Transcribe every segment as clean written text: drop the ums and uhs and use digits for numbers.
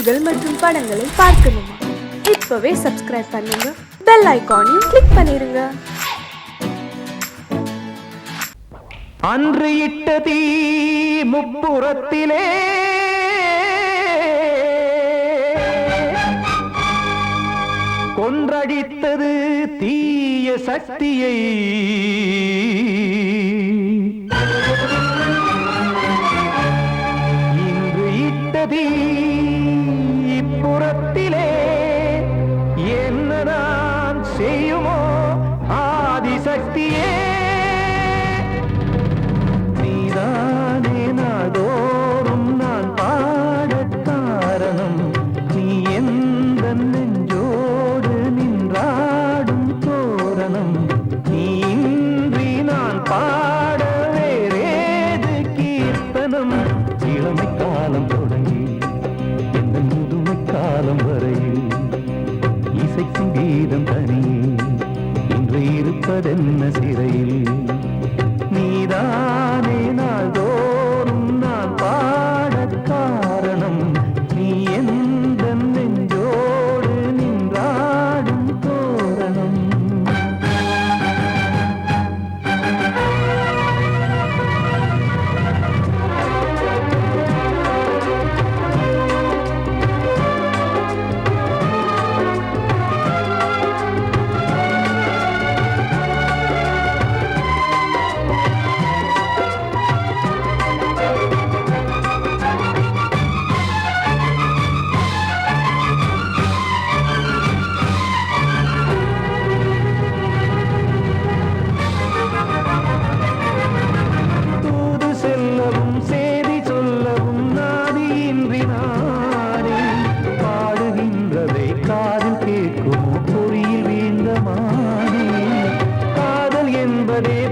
செய்திகள் மற்றும் படங்களை பார்க்கணுமா? இப்பவே சப்ஸ்கிரைப் பண்ணுங்க, பெல் ஐகானையும் கிளிக் பண்ணிருங்க. அன்று இட்ட தீ முப்புறத்திலே கொன்றடித்தது தீய சக்தியை. இன்று இட்ட தீ இப்புறத்திலே என்னதான் செய்யுமோ ஆதிசக்தியே. நீதானே நாள்தோறும் நான் பாட காரணம், நீ எந்த நெஞ்சோடு நின்றாடும் தோரணம். நீ இன்றி நான் பாட வேறேது கீர்த்தனம். இளமை காலம் தொடங்கி எந்த முதுமை காலம் வரையில் இசைக்கும் கீதம் தனியே இன்று இருப்பதென்ன சிறையில். நீதானே நாள்தோறும் நான் பாட காரணம், நீ எந்த நெஞ்சோடு நின்றாடும் தோரணம்.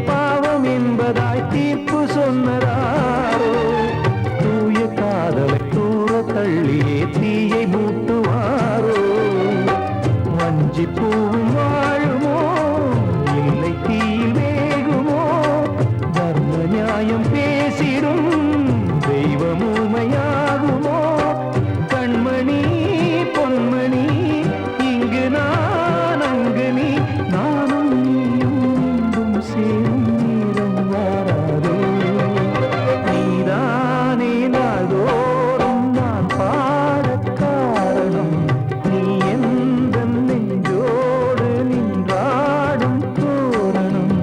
பாவம் என்பதாய் தீர்ப்பு சொன்னதாரோ, தூய காதலை தூர தள்ளியே தீயை மூட்டுவாரோ. வஞ்சி பூவும் வாழுமோ இல்லை தீயில் வேகுமோ, தர்ம நியாயம் பேசிடும் தெய்வம் ஊமையாகுமோ. கண்மணி பொன்மணி இங்கு நான் அங்கு நீ, நானும் நீயும் சேரும் நேரம் வாராதோ. நீதானே நாள்தோறும் நான் பாட காரணம், நீ எந்த நெஞ்சோடு நின்றாடும் தோரணம்.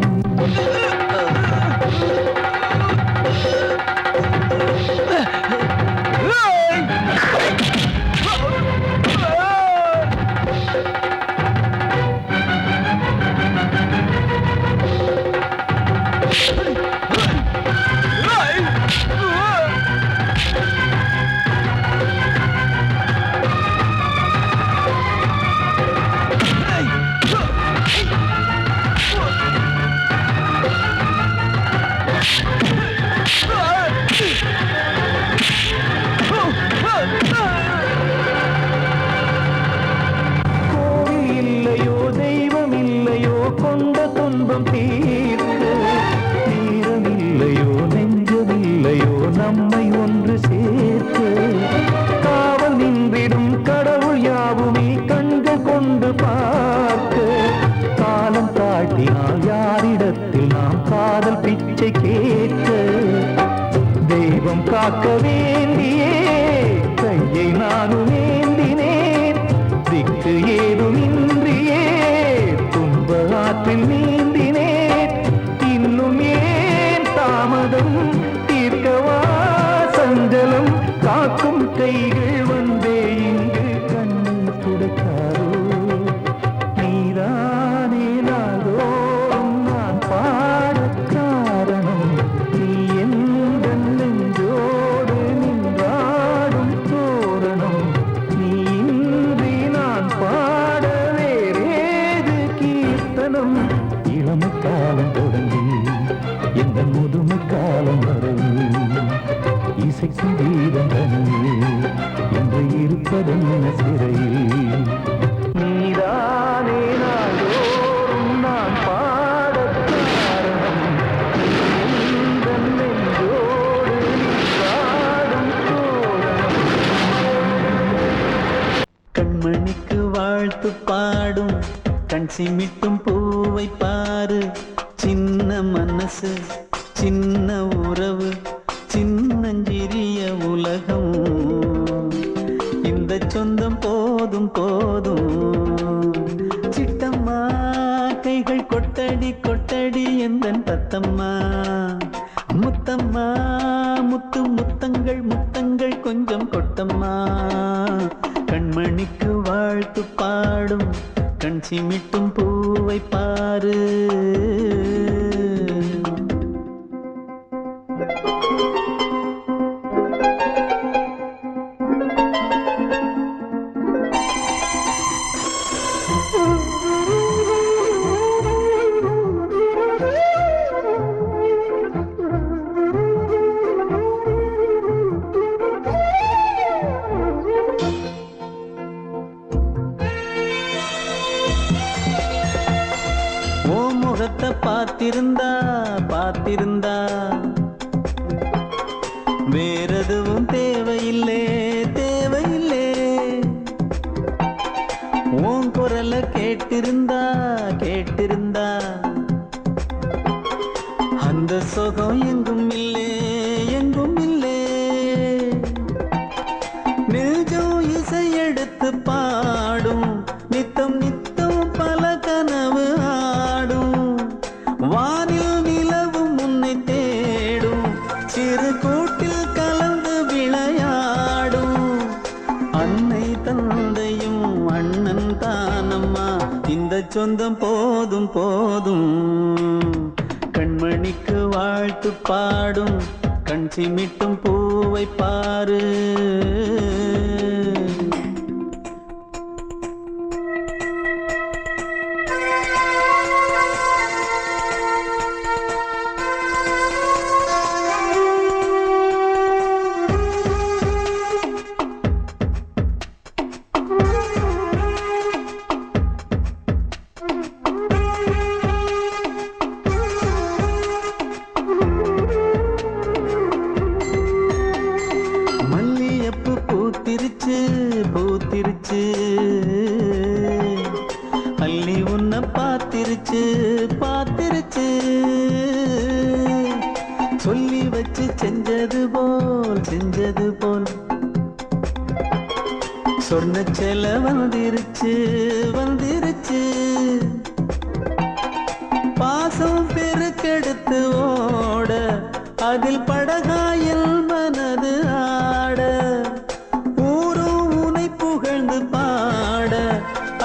கோவில் இல்லையோ தெய்வம் இல்லையோ கொண்ட துன்பம் தீர்க்க, நேரம் இல்லையோ நெஞ்சமில்லையோ நம்மை ஒன்று சேர்க்க. காவல் நின்றிடும் கடவுள் யாவுமே கண்கள் கொண்டு பார்க்க. காலம் தாட்டினால் யாரிடத்தில் நாம் காதல் பிச்சை கேட்க. தெய்வம் காக்க வேண்டியே கையை நானும் ஏந்தினேன், திக்கு ஏதுமின்றியே துன்ப ஆற்றில் நீந்தினேன். இன்னும் ஏன் தாமதம் தீர்க்கவா சஞ்சலம், காக்கும் கைகள் வந்தே இங்கு கண்ணீர் துடைக்காரோ. நீதானே நாள்தோறும் நான் பாட காரணம், நீ எந்த நெஞ்சோடு நின்றாடும் தோரணம். நீ இன்றி நான் பாட வேறேது கீர்த்தனம். இளமை காலம் தொடங்கி எந்த முதுமை காலம் வரையில் இசைக்கும் கீதம் தனியே என்று இருப்பதென்ன சிறையில். நீதானே நாள்தோறும் நான் பாட காரணம், நீ எந்த நெஞ்சோடு நின்றாடும் தோரணம். கண்மணிக்கு வாழ்த்து பாடும் கண் சிமிட்டும் பூவை பாரு. சின்ன மனசு சின்ன உறவு சின்னஞ்சிறிய உலகம். இந்த சொந்தம் போதும் போதும். சிட்டம்மா கைகள் கொட்டடி கொட்டடி எந்தன் தத்தம்மா. முத்தம்மா முத்து முத்தங்கள் முத்தங்கள் கொஞ்சம் கொட்டம்மா. கண்மணிக்கு வாழ்த்து பாடும் கண் சிமிட்டும் பூவை பாரு. முகத்தை பார்த்திருந்தா பார்த்திருந்தா வேறெதுவும் தேவையில்லை தேவையில்லை. உன் குரலை கேட்டிருந்தா கேட்டிருந்தா அந்த சுகம் எங்கும் இல்லை எங்கும் இல்லை. நெஞ்சம் இசை எடுத்து பாடும் நித்தம் நித்தம் பல கனவு ஆடும். வானில் நிலவும் உன்னை தேடும் சிறு கூட்டில் கலந்து விளையாடும். அன்னை தந்தையும் அண்ணன் தானம்மா. இந்த சொந்தம் போதும் போதும். கண்மணிக்கு வாழ்த்து பாடும் கண் சிமிட்டும் பூவை பாரு. பூத்திருச்சு பூத்திருச்சு அள்ளி உன்னை பார்த்திருச்சு பார்த்திருச்சு. சொல்லி வச்சு செஞ்சது போல் சொன்ன செல வந்துருச்சு வந்துருச்சு. பாசம் பெருக்கெடுத்து ஓட அதில் படகாயில் மனது ஆட. பாட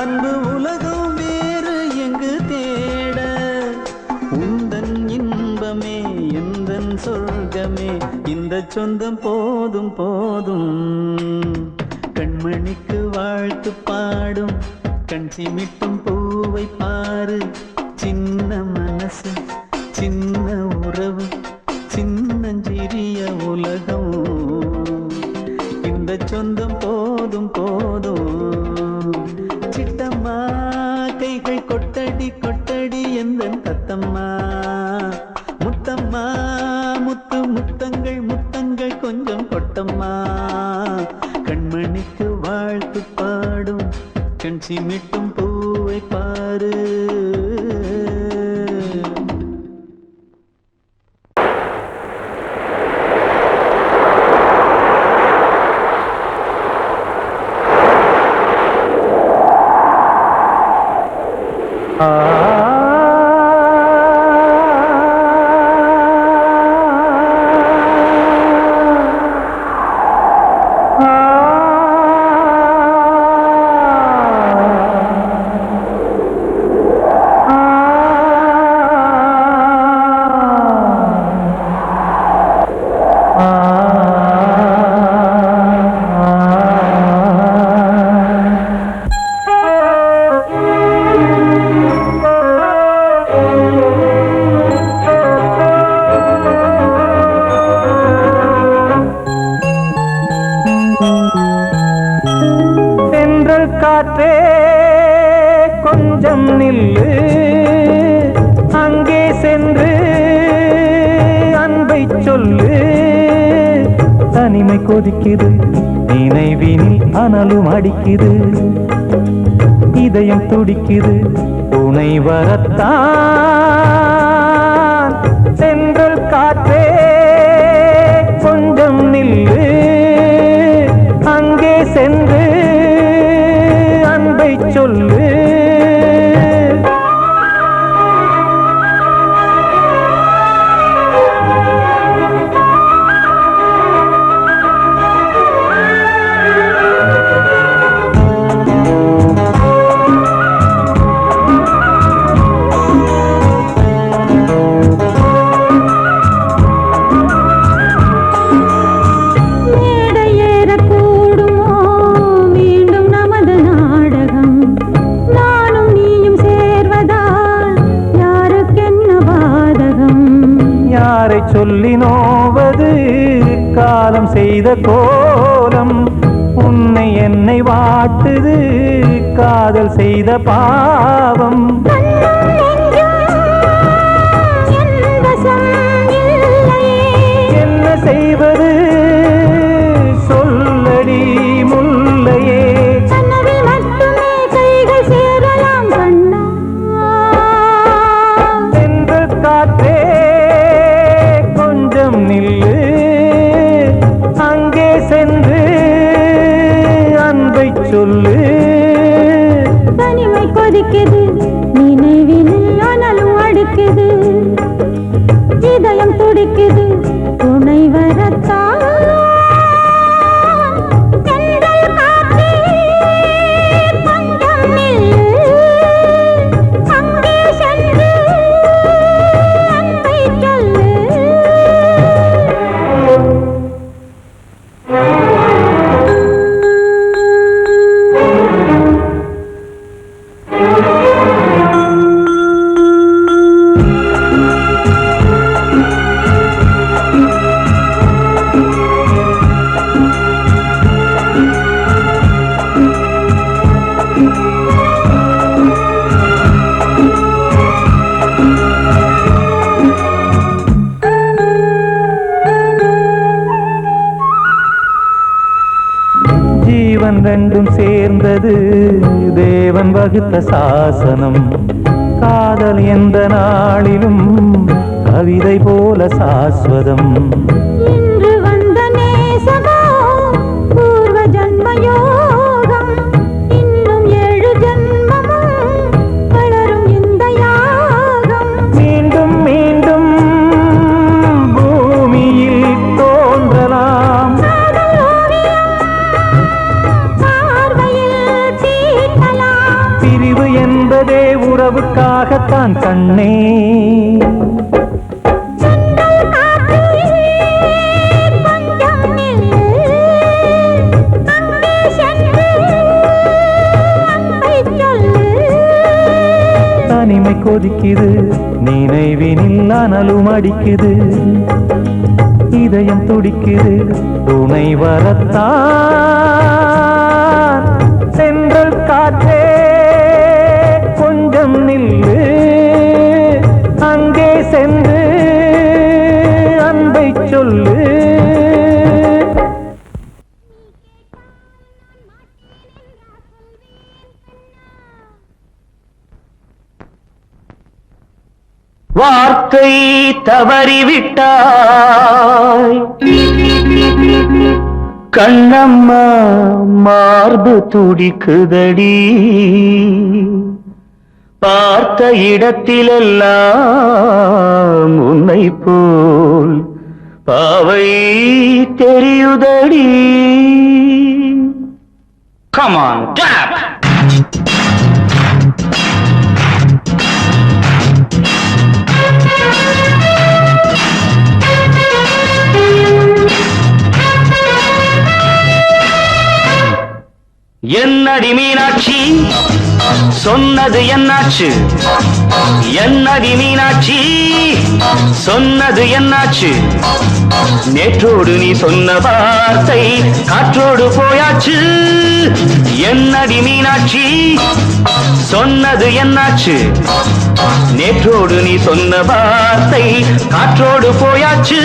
அன்பு உலகம் வேறு எங்கு தேட. உந்தன் இன்பமே எந்தன் சொர்க்கமே இந்த சொந்தம் போதும் போதும். கண்மணிக்கு வாழ்த்து பாடும் கண் சிமிட்டும் பூவை பாரு. சின்ன மனசு சின்ன உறவு சின்னஞ்சிறிய உலகம். இந்த சொந்தம் போதும் போதும். சிட்டம்மா கைகள் கொட்டடி கொட்டடி எந்தன் தத்தம்மா. முத்தம்மா முத்து முத்தங்கள் முத்தங்கள் கொஞ்சம் கொட்டம்மா. கண்மணிக்கு வாழ்த்து பாடும் கண் சிமிட்டும் பூவை பாரு. காற்றே கொஞ்சம் நில்லு, அங்கே சென்று அன்பை சொல்லு. தனிமை கொதிக்குது நினைவினில் அனலும் அடிக்குது, இதயம் துடிக்குது, துணை வரத்தான். சென்றல் காற்றே கொஞ்சம் நில்லு, அங்கே சென்று அன்பை சொல்லு. சொல்லி நோவது காலம் செய்த கோலம், உன்னை என்னை வாட்டுது காதல் செய்த பாவம். என்ன செய்வது சொல்லடி முல்லையே, சென்று காற்றே நில்லு, அங்கே சென்று அன்பை சொல்லு. தனிமை கொதிக்குது, நினைவினில் அனலும் அடிக்குது, இதயம் துடிக்குது, துணை வரத்தான். ரெண்டும் சேர்ந்தது தேவன் வகுத்த சாசனம், காதல் எந்த நாளிலும் கவிதை போல சாஸ்வதம். இன்று வந்த நேசமோ பூர்வ ஜன்ம யோகம், இன்னும் 7 ஜன்மமும் வளரும் இந்த யாகம். மீண்டும் மீண்டும் பூமியில் தோன்றலாம், பிரிவு என்பதே உறவுக்காகத்தான் கண்ணே. தனிமை கொதிக்குது, நினைவினில் அனலும் அடிக்குது, இதயம் துடிக்குது, துணை வரத்தான். சென்றல் காற்றே கொஞ்சம் நில்லு, அங்கே சென்று அன்பை சொல்லு. வார்த்தை தவறிவிட்டாய் கண்ணம்மா, மார்பு துடிக்குதடி, பார்த்த இடத்திலெல்லாம் உன்னை போல் பாவை தெரியுதடி. Come on, clap! என்னடி மீனாட்சி சொன்னது என்னாச்சு, என்னடி மீனாட்சி சொன்னது என்னாச்சு, நேற்றோடு நீ சொன்ன வார்த்தை காற்றோடு போயாச்சு. என்னடி மீனாட்சி சொன்னது என்னாச்சு, நேற்றோடு நீ சொன்ன வார்த்தை காற்றோடு போயாச்சு.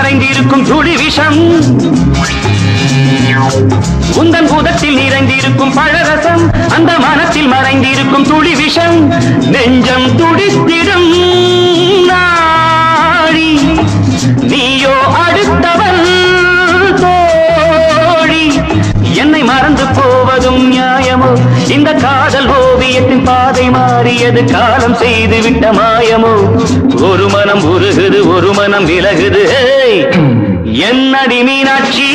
மறைந்திருக்கும் துளி விஷம் உந்தன் பூதத்தில் நிறைந்திருக்கும் பழரசம் அந்த மனத்தில் மறைந்திருக்கும் துளி விஷம் நெஞ்சம் துடித்திடும் நாடி நீயோ அடுத்தவன் தோழி என்னை மறந்து போவதும் நியாயமோ இந்த காதல் ஓவியத்தின் பாதை மாறியது காலம் செய்து விட்ட மாயமோ ஒரு மனம் உருகுது ஒரு மனம் விலகுது என்னடி மீனாட்சி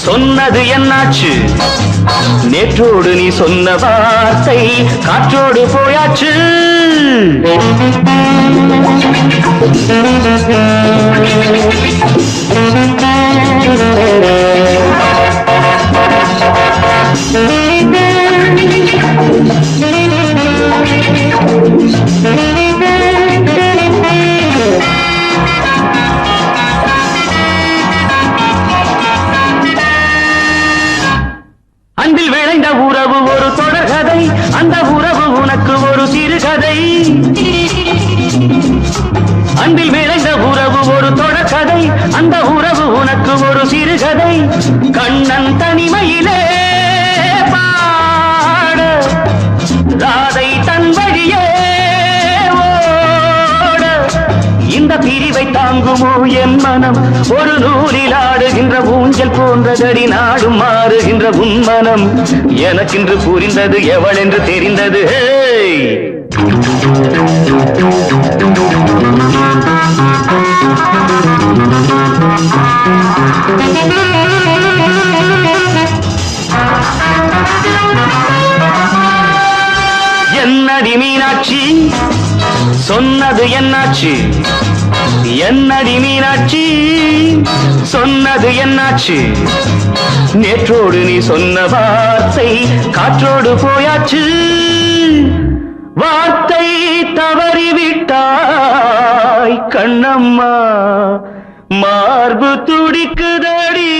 சொன்னது என்னாச்சு நேற்றோடு நீ சொன்ன வார்த்தை காற்றோடு போயாச்சு அன்பில் விளைந்த உறவு ஒரு தொடர்கதை அந்த உறவு உனக்கு ஒரு சிறுகதை அன்பில் விளைந்த உறவு ஒரு தொடர்கதை அந்த உறவு உனக்கு ஒரு சிறுகதை கண்ணன் தனிமையிலே பாட ராதை தன் வழியே ஓட இந்த பிரிவை தாங்குமோ என் மனம் ஒரு நூலில் ஆடுகின்ற ஊஞ்சல் போன்றதடி நாடும் மாறுகின்ற உன்மனம் எனக்கென்று புரிந்தது எவள் என்று தெரிந்தது என்னடி மீனாட்சி சொன்னது என்னாச்சு என்னடி மீனாட்சி சொன்னது என்னாச்சு நேற்றோடு நீ சொன்ன வார்த்தை காற்றோடு போயாச்சு வார்த்தை தவறிவிட்டாய் கண்ணம்மா மார்பு துடிக்குதடி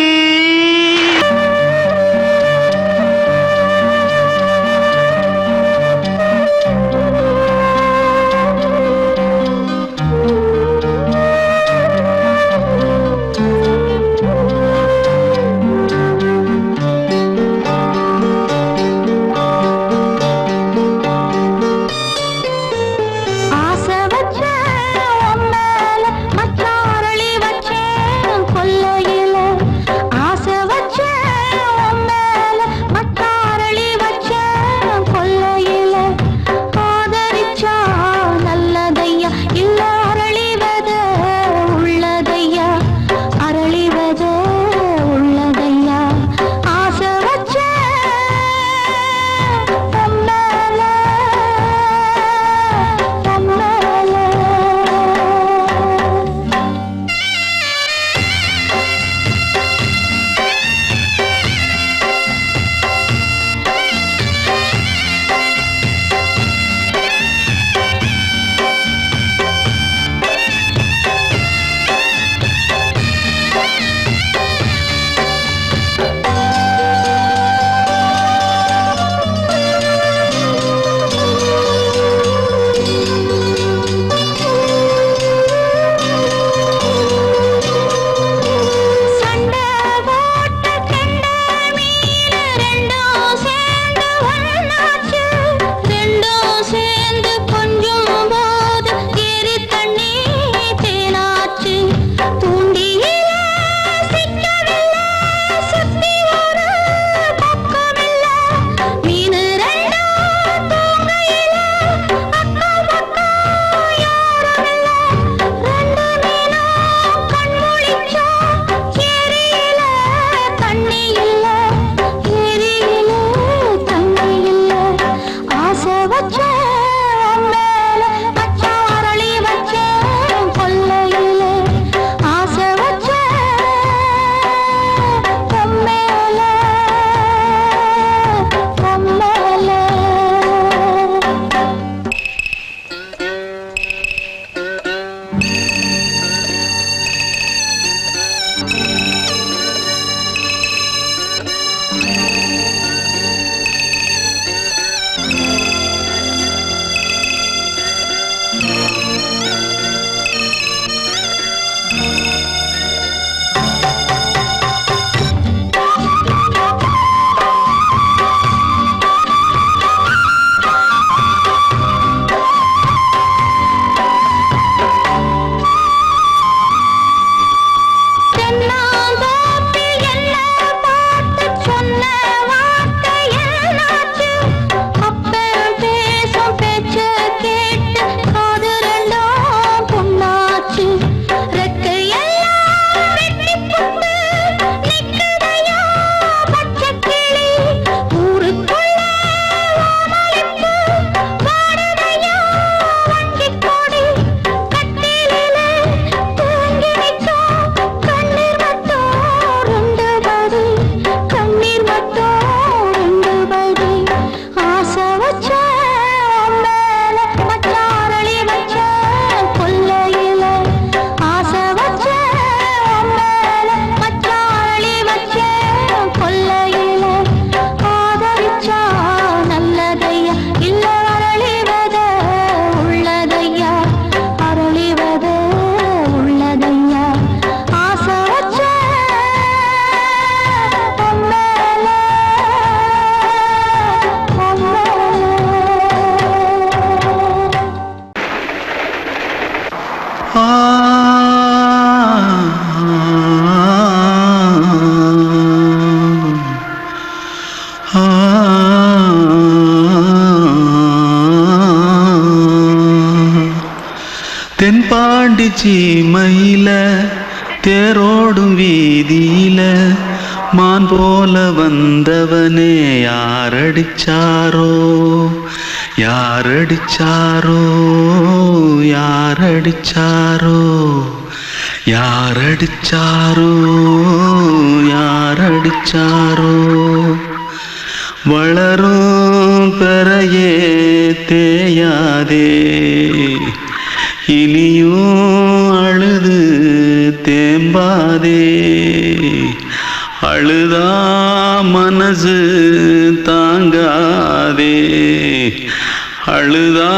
சீமையில தேரோடும் வீதியில மான் போல வந்தவனே யாரடிச்சாரோ யாரடிச்சாரோ யாரடிச்சாரோ யாரடிச்சாரோ யாரடிச்சாரோ வளரும் பெறையே தேயாதே இனியும் அழுது தேம்பாதே அழுதா மனசு தாங்காதே அழுதா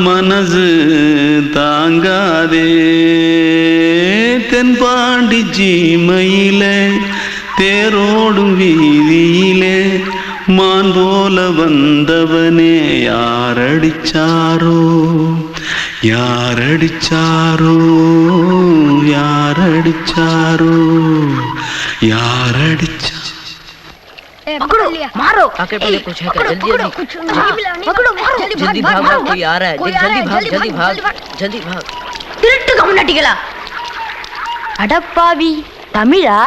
மனசு தாங்காதே தென்பாண்டி சீமையிலே தேரோடும் வீதியிலே மான் போல வந்தவனே யாரடிச்சாரோ யாரடிச்சாரோ யாரடிச்சாரோ யாரடிச்சா पकड़ो मारो आके पहले कुछ है क्या जल्दी जल्दी पकड़ो मारो जल्दी भाग भाग कोई आ रहा है जल्दी भाग जल्दी भाग திருட்டு கம்முனட்டிகளா அடப்பாவி தமிழா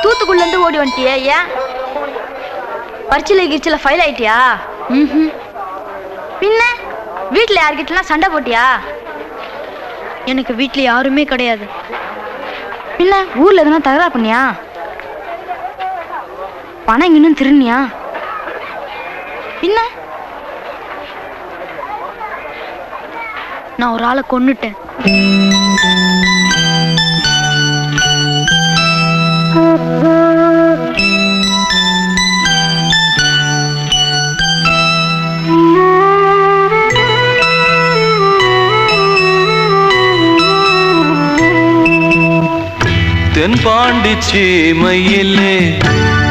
தூத்துக்குள்ள இருந்து ஓடி வந்துட்டியா ஏன் பரிச்சையில கிரிச்சில ஃபைல் ஆயிட்டியா பின்ன வீட்டுல யார்கிட்டலாம் சண்டை போட்டியா எனக்கு வீட்டுல யாருமே கிடையாது பின்ன ஊர்ல எதுனா தகராறு பண்ணியா பணம் இன்னும் திருநியா பின்ன நான் ஒரு ஆளை கொன்னுட்டேன் தென்பாண்டி சீமையிலே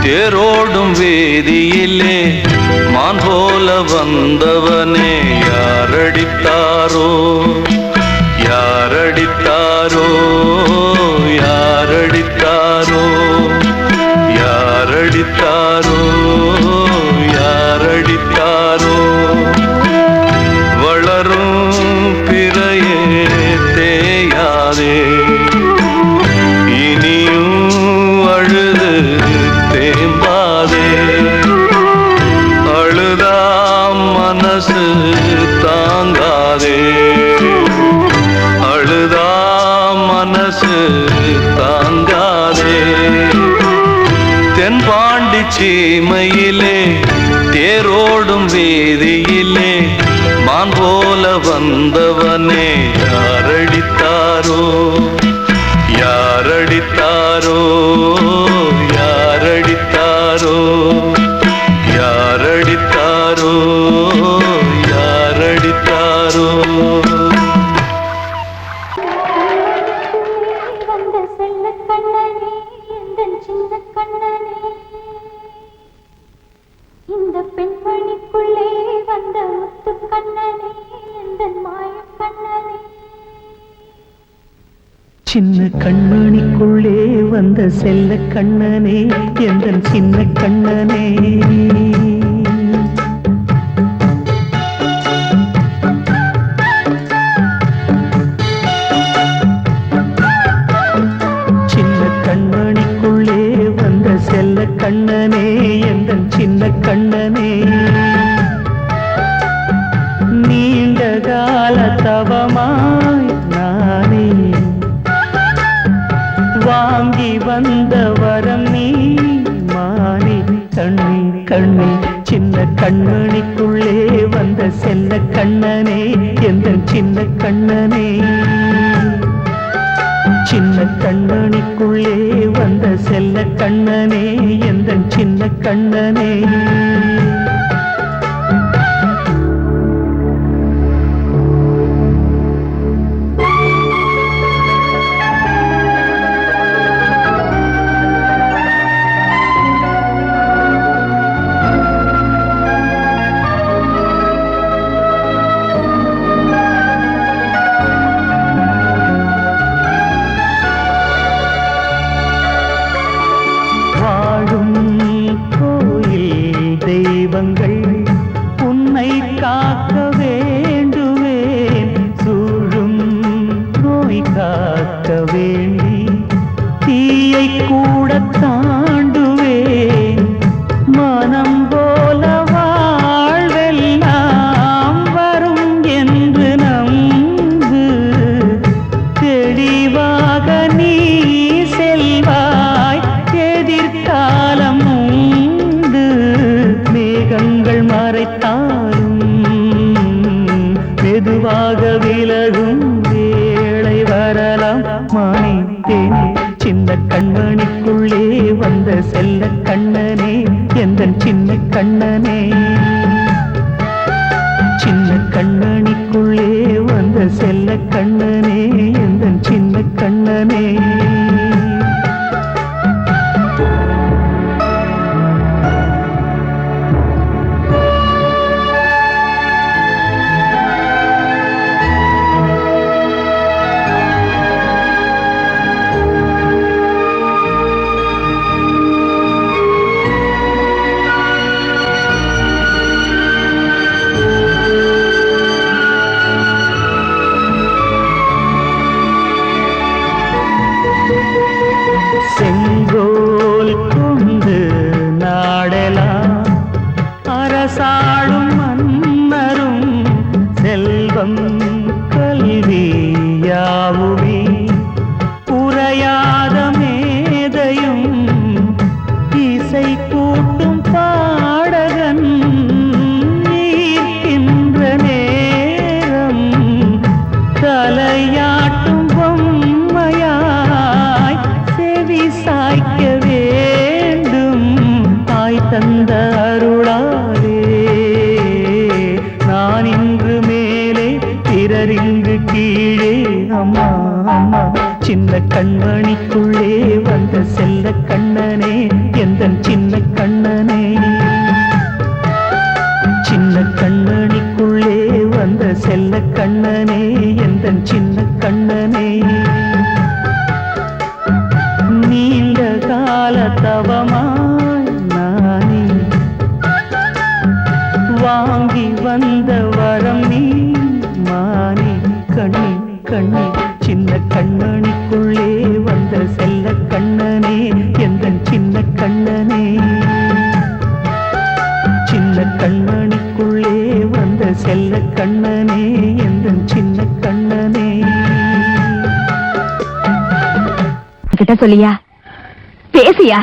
தேரோடும் வேதியிலே மான் போல வந்தவனே யாரடித்தாரோ யாரடித்தாரோ யாரடித்தாரோ யாரடித்தாரோ யாரடித்தாரோ வளரும் பிறையே தேயாதே அழுது தேம்பாதே அழுதா மனசு தாங்காதே அழுதா மனசு தாங்காதே தென்பாண்டி சீமையிலே தேரோடும் வீதியிலே மான் போல வந்தவனே யாரடித்தாரோ யாரடித்தாரோ யாரடித்தாரோ யாரடித்தாரோ யாரடித்தாரோ வந்த செல்ல கண்ணனே எந்தன் சின்ன கண்ணனே இந்த பெண்மணிக்குள்ளே வந்த முத்து கண்ணனே எந்தன் மாய கண்ணனே சின்ன கண்மணிக்குள்ளே வந்த செல்ல கண்ணனே எந்தன் சின்ன கண்ணனே சின்ன கண்மணிக்குள்ளே வந்த செல்ல கண்ணனே எந்தன் சின்ன கண்ணனே நீண்ட கால தவமாய் நானே வாங்கி வந்த வரம் நீ மானே கண்ணே கண்ணே சின்ன கண்மணிக்குள்ளே வந்த செல்ல கண்ணனே எந்தன் சின்ன கண்ணனே சின்ன கண்மணிக்குள்ளே வந்த செல்ல கண்ணனே எந்தன் சின்ன கண்ணனே காக்க வேண்டுவேன் சூழும் நோய் காக்க வேண்டி தீயை கூட தாண்டுவேன் மனம் போல வாழ்வெல்லாம் வரும் என்று நம்பு தெளிவாக நீ செல்வாய் எதிர்காலம் உண்டு மேகங்கள் மறைத்தாலும் மெதுவாக விலகும் வேளை வரலாம் மானே தேனே சின்ன கண்மணிக்குள்ளே வந்த செல்ல கண்ணனே எந்தன் சின்ன கண்ணனே சின்ன கண்ணனிக்குள்ளே வந்த செல்ல கண்ணனே எந்தன் சின்ன கண்ணனே செங்கோல் கொண்டு நாடலாம் அரசாளும் மன்னரும் செல்வம் கல்வியாவுமே உரையாத மேதையும் இசை கூட்டும் பாடகன் ஈர்க்கின்ற நேரம் தலையாட்டும் பொம்மையாய் செவி சாய்க்க வேண்டும் தாய் தந்த அருளாலே நான் இன்று மேலே பிறரிங்கு கீழே அம்மா அம்மா சின்ன கண்மணிக்குள்ளே வந்த செல்ல கண்ணனே எந்தன் சின்ன கண்ணனே சின்ன கண்ணனிக்குள்ளே வந்த செல்ல கண்ணனே எந்தன் சின்ன கண்ணனே நீண்ட கால தவமாய் நானே வாங்கி வந்த வரம் நீ மானே கண்ணே கண்ணே சின்ன கண்ணனிக்குள்ளே வந்த செல்ல கண்ணனே எந்தன் சின்ன கண்ணனே சின்ன கண்ணனிக்குள்ளே வந்த செல்ல கண்ணனே எந்தன் சின்ன கண்ணனே கிட்ட சொல்லியா பேசியா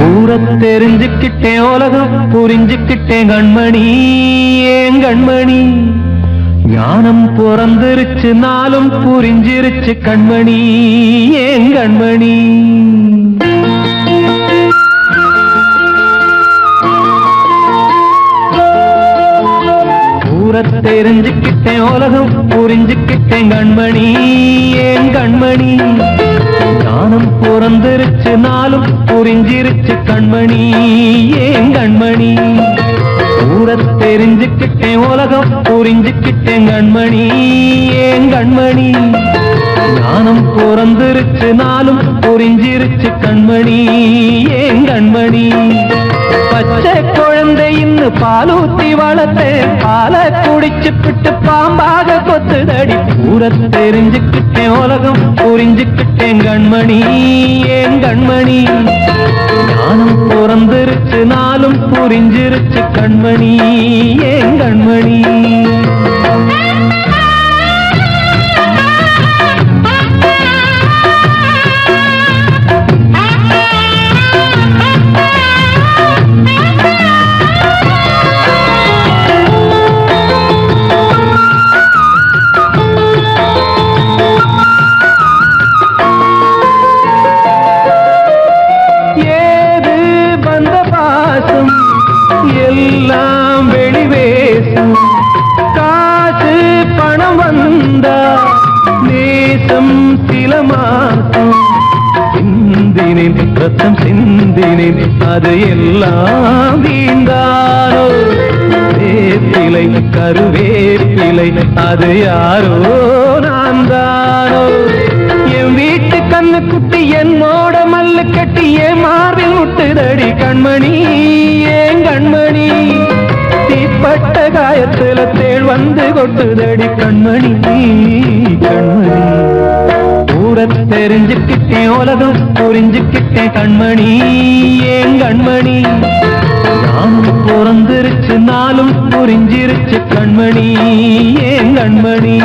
ஊர தெரிஞ்சுக்கிட்டேன் உலகம் புரிஞ்சுக்கிட்டேன் கண்மணி ஏன் கண்மணி ஞானம் பிறந்திருச்சு நாளும் புரிஞ்சிருச்சு கண்மணி ஏன் கண்மணி ஊர தெரிஞ்சுக்கிட்டேன் உலகம் புரிஞ்சுக்கிட்டேன் கண்மணி ஏன் கண்மணி ஞானம் பிறந்திருச்சு நாளும் புரிஞ்சிருச்சு கண்மணி ஏன் கண்மணி ஊர தெரிஞ்சுக்கிட்டேன் உலகம் புரிஞ்சுக்கிட்டேன் கண்மணி ஏன் கண்மணி ஞானம் பிறந்திருச்சு நாளும் புரிஞ்சிருச்சு கண்மணி ஏன் கண்மணி பச்சை குழந்தை இன்னும் பாலூத்தி வளர்த்தேன் பாலை குடிச்சு பிட்டு பாம்பாக கொத்துதடி ஊர தெரிஞ்சுக்கிட்டேன் உலகம் புரிஞ்சுக்கிட்டேன் கண்மணி ஏன் கண்மணி ஞானம் பிறந்திருச்சு நாளும் புரிஞ்சிருச்சு கண்மணி ஏன் கண்மணி எல்லாம் வெளிவேசம் காசு பணம் வந்தா நேசம் சில மாசம் சிந்தினேன் ரத்தம் சிந்தினேன் அது எல்லாம் வீண்டாரோ வேப்பிலை கருவேப்பிலை அது யாரோ நான் தானோ என் வீட்டு கண்ணு குட்டி என்னோட மல்லு கட்டி என் மார்பில் முட்டுதடி கண்மணி ஏன் கண்மணி ஆகாயத்துல தேள் வந்து கொட்டுதடி கண்மணி கண்மணி. ஊரை தெரிஞ்சுக்கிட்டேன் உலகம் புரிஞ்சுக்கிட்டேன் கண்மணி ஏன் கண்மணி. நானும் பிறந்திருச்சு நாளும் புரிஞ்சிருச்சு கண்மணி ஏன் கண்மணி.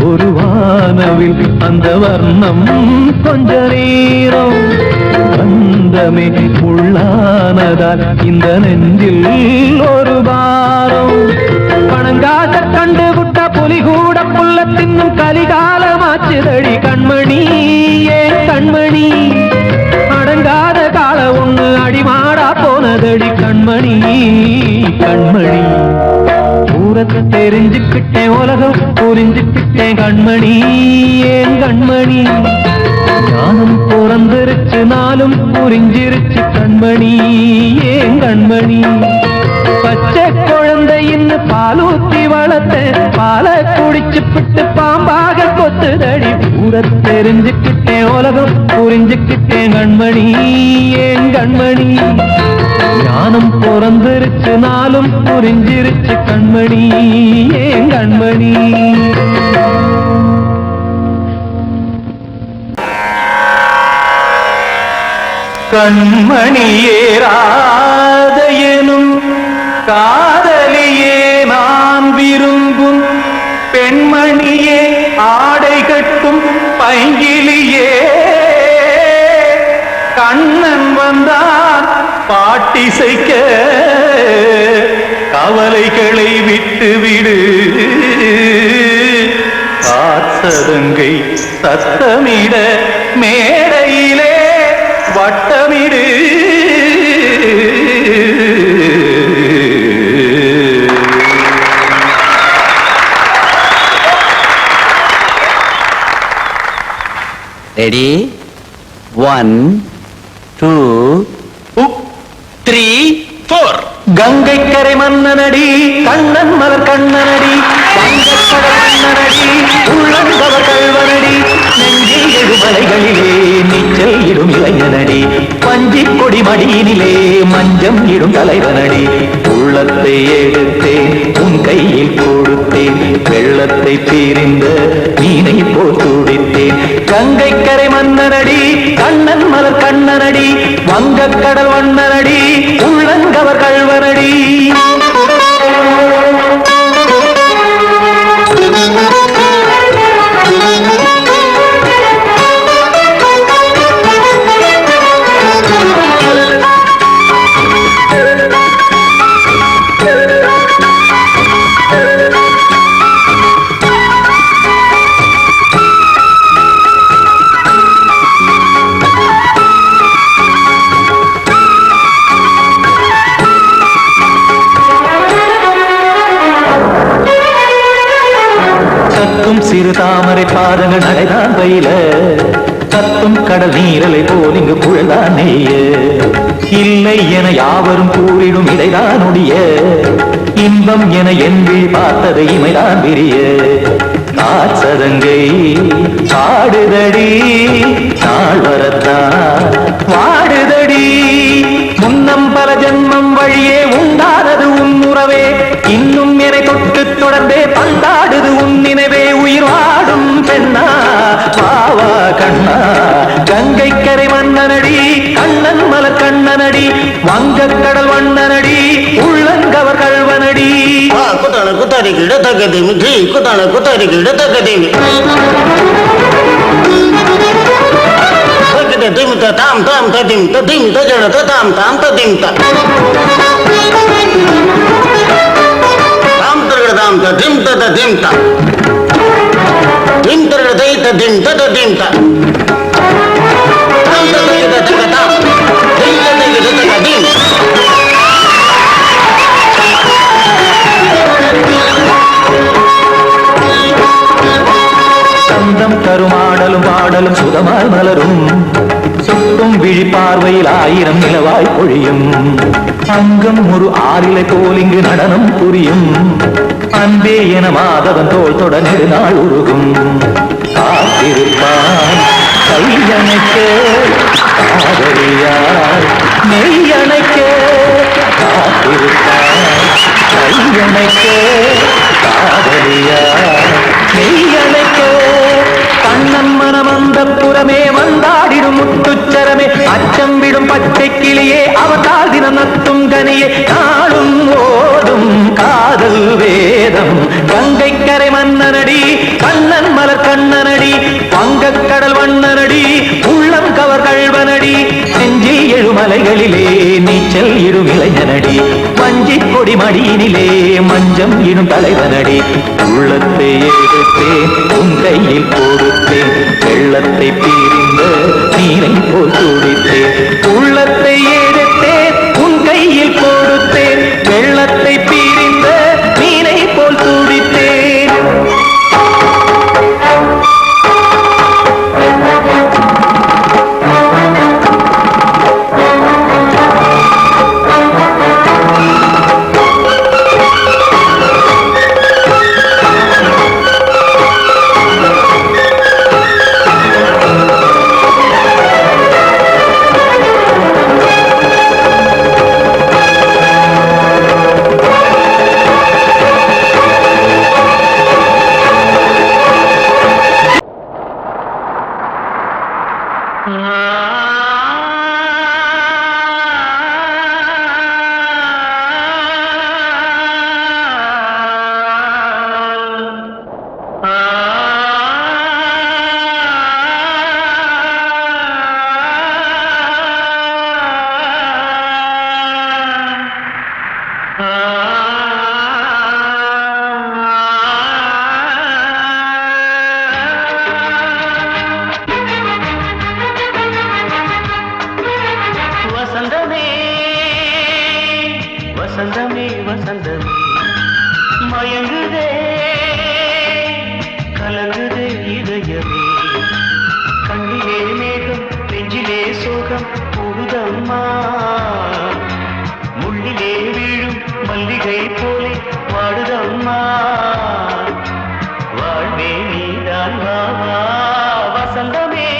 ஒரு வானவில் அந்த வர்ணம் கொஞ்ச நேரம் பந்தமே உள்ளானதால் இந்த நெஞ்சில் ஒரு பாரம். பணங்காட்ட கண்டு விட்ட புலி கூட புல்ல தின்னும் கலிகாலமாச்சுதடி கண்மணி ஏன் கண்மணி. அடங்காத கால ஒண்ணு அடிமாடா போனதடி கண்மணி கண்மணி. ஊரத்தை தெரிஞ்சுக்கிட்டேன் உலகம் புரிஞ்சுக்கிட்டேன் கண்மணி ஏன் கண்மணி. ஞானம் பிறந்திருச்சு நாளும் புரிஞ்சிருச்சு கண்மணி ஏன் கண்மணி. பச்சை குழந்தையின்னு பாலூத்தி வளர்த்த பாலை குடிச்சு பிட்டு பாம்பாக கொத்துதடி. ஊரத்தை தெரிஞ்சுக்கிட்டேன் உலகம் புரிஞ்சுக்கிட்டேன் கண்மணி ஏன் கண்மணி. ஞானம் பிறந்திருச்சு நாளும் புரிஞ்சிருச்சு கண்மணி ஏன் கண்மணி. கண்மணியே ராதையனும் காதலியே நான் விரும்பும் பெண்மணியே ஆடை கட்டும் பைங்கிலியே. கண்ணன் வந்தான் பாட்டிசைக்க கவலைகளை விட்டுவிடு. காத்ததங்கை சத்தமிட மேடையிலே வட்டமிடு. ரெடி 1 2 3 4. கங்கை கரை மன்னனடி கண்ணன் மலர் கண்ணனடி கண்ணனடி உள்ளங்கவர் கல்வனடி. நெஞ்சில் எழுமலைகளிலே நீச்சல் இடும் இளைஞனடி பஞ்சி கொடி மடியினிலே மஞ்சம் இடும் தலைவனடி. உள்ளத்தை எடுத்தேன் உன் கையில் கொடுத்தேன் வெள்ளத்தை பிரிந்த மீனை போல் துடித்தேன். கங்கை கரை மன்னனடி கண்ணன் மலர் கண்ணனடி வங்கக் கடல் வண்ணனடி உள்ளங்கவர் கல்வனடி. சிறு தாமரை பாதங்கள் நடைதான் பயில கத்தும் கடல் நீரலை போல் இங்கு குழல்தான் நெய்ய. இல்லை என யாவரும் கூறிடும் இடைதான் உடைய இன்பம் என என்பி பார்த்ததை இமைதான் விரிய. காச்சதங்கை பாடுதடி நாள் வரத்தான் வாடுதடி. முன்னம் பல ஜென்மம் வழியே உண்டானது உன் உறவே இன்னும் என்னை தொட்டு தொடர்ந்தே பந்தாடுது உன் நினைவே. உயிர் வாடும் பெண்ணா பாவா கண்ணா கங்கை கரை மன்னனடி கண்ணன் மலர் கண்ணனடி வங்கக் கடல் வண்ணனடி உள்ளங்கவர் கல்வனடி. குத்தான குத்தாரி கிட தகதிமி ஜி குத்தான குத்தாரி கிட தகதிமி தகதிமி தாம் தாம் ததிம் ததிம் தஜன தாம் தாம் ததிம் தாம் தரகட தாம் ததிம் ததிம் தாம் dim tadai tadim tadadim ta tam tadai tadam விழி பார்வையில் 1000 நிலவாய் பொழியும் அங்கம் ஒரு ஆறிலை போல் இங்கு நடனம் புரியும் அன்பே என மாதவன் தோள் தொட நெடுநாள் உருகும் காத்திருப்பான் கையணைக்க காதலியார் மெய்யணைக்க காத்திருப்பான் கையணைக்க காதலியார் மெய்யணைக்க கண்ணன் மனம் அந்த புறமே வந்தாடிடும் முத்துச்சரமே அச்சம் விடும் பச்சை கிளியே அவதால் தினம் நத்தும் கனியே நாளும் ஓடும் காதல் வேதம் கங்கை கரை மன்னனடி கண்ணன் மலர் கண்ணனடி வங்கக் கடல் வண்ணனடி உள்ளம் கவர் கழ்வனடி நெஞ்சில் எழுமலைகளிலே நீச்சல் இடும் இளைஞனடி வஞ்சி கொடி மடியினிலே மஞ்சம் இடும் தலைவனடி உள்ளத்தை எடுத்தேன் உன் கையில் கொடுத்தேன் வெள்ளத்தை பீரிந்த நீரை போல் துடித்தேன் உள்ளத்தை எடுத்தேன் உன் கையில் கொடுத்தேன் வெள்ளத்தை பீரிந்த நீரை போல் துடித்தேன் வசந்தமே வசந்தமே மயங்குதே கலங்குதே இதயமே கண்ணிலே மேகம் நெஞ்சிலே சோகம் புகுதம்மா முள்ளிலே வீழும் மல்லிகை போலே வாடுதம்மா வாழ்வே நீதான் வாவா வசந்தமே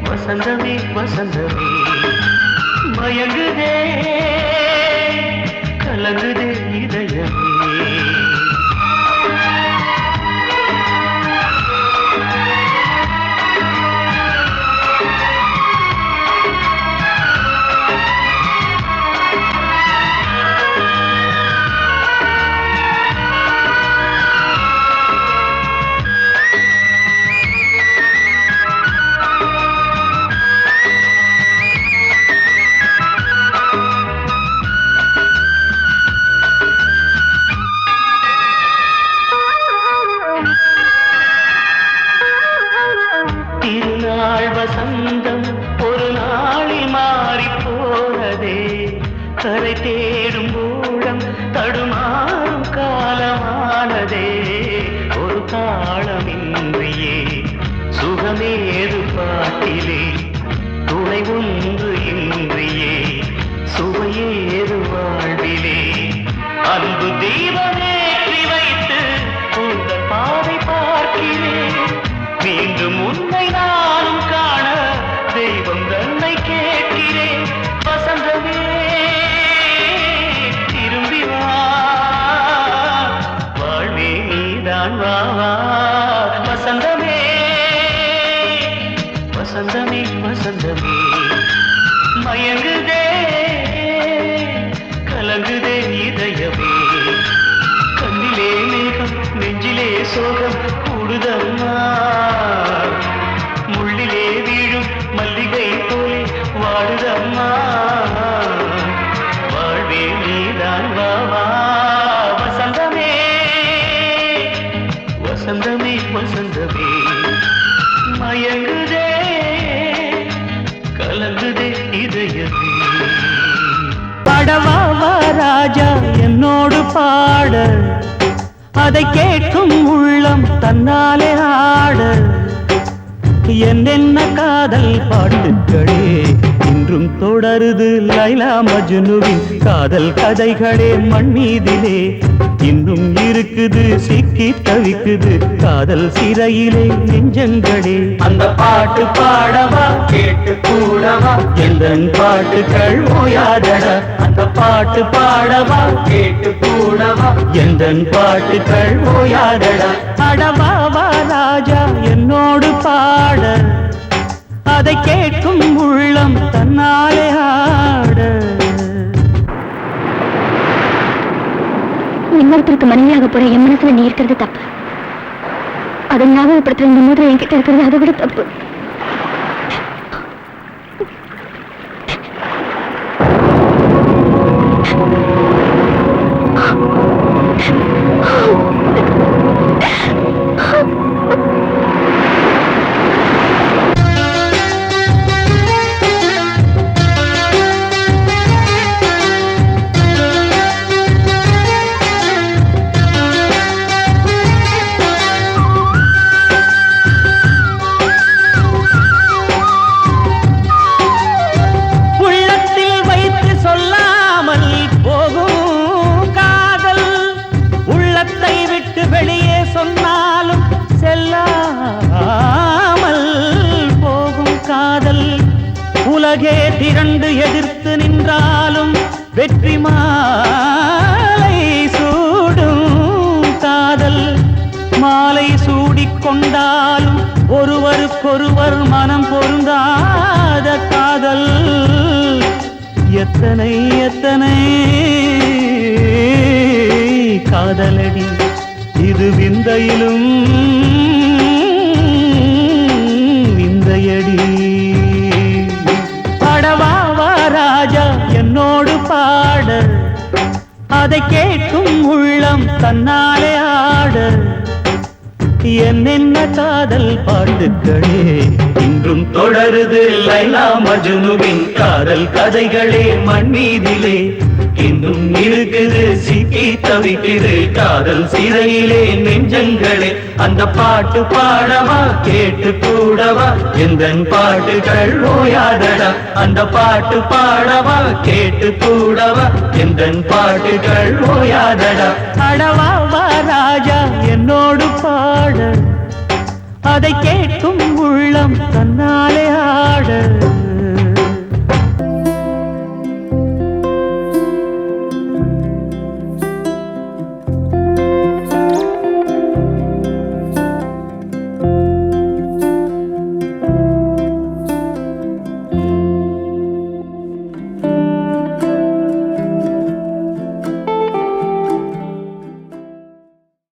வசந்தமே வசந்தமே மயங்குதே கலங்குதே இதயமே வசந்தம் ஒரு நாளில் மாறி போனதே கரை தேடும் ஊழம் தடுமாறும் காலமானதே ஒரு தாளமின்றியே சுகமேது பாட்டிலே துணை ஒன்று இன்றியே சுவையேது வாழ்விலே அன்பு தீபமேற்றி வைத்து உங்கள் பாதை பார்க்கிறேன் மீண்டும் உன்னை நானும் காண தெய்வம் தன்னை கேட்கிறேன் வசந்தமே திரும்பி வா வாழ்வே நீதான் வா வசந்தமே வசந்தமே வசந்தமே மயங்குதே கலங்குதே இதயமே கண்ணிலே மேகம் நெஞ்சிலே சோகம் கூடுதம்மா முள்ளிலே வீழும் மல்லிகை போலே வாடுதம்மா வாழ்வே நீதான் வா வசந்தமே வசந்தமே வசந்தமே மயங்குதே கலங்குதே இதயமே பாடவா ராஜா என்னோடு பாட அதை கேட்கும் உள்ளம் தன்னாலே ஆட என்னென்ன காதல் பாட்டுக்களே இன்றும் தொடருது லைலா மஜ்னுவின் காதல் கதைகளே மண் மீதிலே இன்னும் இருக்குது சிக்கி தவிக்குது காதல் சிறையிலே நெஞ்சங்களே அந்த பாட்டு பாடவா கேட்டு கூடவா எந்தன் பாட்டுக்கள் ஓயாதடா அந்த பாட்டு பாடவா கேட்டு கூடவா எந்தன் பாட்டுக்கள் ஓயாதடா அடவாவா ராஜா என்னோடு பாட அதை கேட்கும் உள்ளம் தன்னாலே ஆட இன்னொருத்தருக்கு மனைவியாக போற என் மனசுல நீ இருக்கிறது தப்பு அதை ஞாபகப்படுத்துற இந்த முதல் என்கிட்ட இருக்கிறது அதை விட தப்பு உலகே திரண்டு எதிர்த்து நின்றாலும் வெற்றி மாலை சூடும் காதல் மாலை சூடிக்கொண்டாலும் ஒருவருக்கொருவர் மனம் பொருந்தாத காதல் எத்தனை எத்தனை காதலடி இது விந்தையிலும் விந்தையடி ராஜா என்னோடு பாட அதை கேட்கும் உள்ளம் தன்னாலே ஆட என்னென்ன காதல் பாட்டுக்களே இன்றும் தொடருது லைலா மஜ்னுவின் காதல் கதைகளே மண் மீதிலே இன்னும் இருக்குது சிக்கி தவிக்குது காதல் சிறையிலே நெஞ்சங்களே அந்த பாட்டு பாடவா கேட்டு கூடவா எந்தன் பாட்டுகள் ஓயாதடா அந்த பாட்டு பாடவா கேட்டு கூடவா எந்தன் பாட்டுகள் ஓயாதடா அடவாவா ராஜா என்னோடு பாட அதை கேட்கும் உள்ளம் தன்னாலே ஆட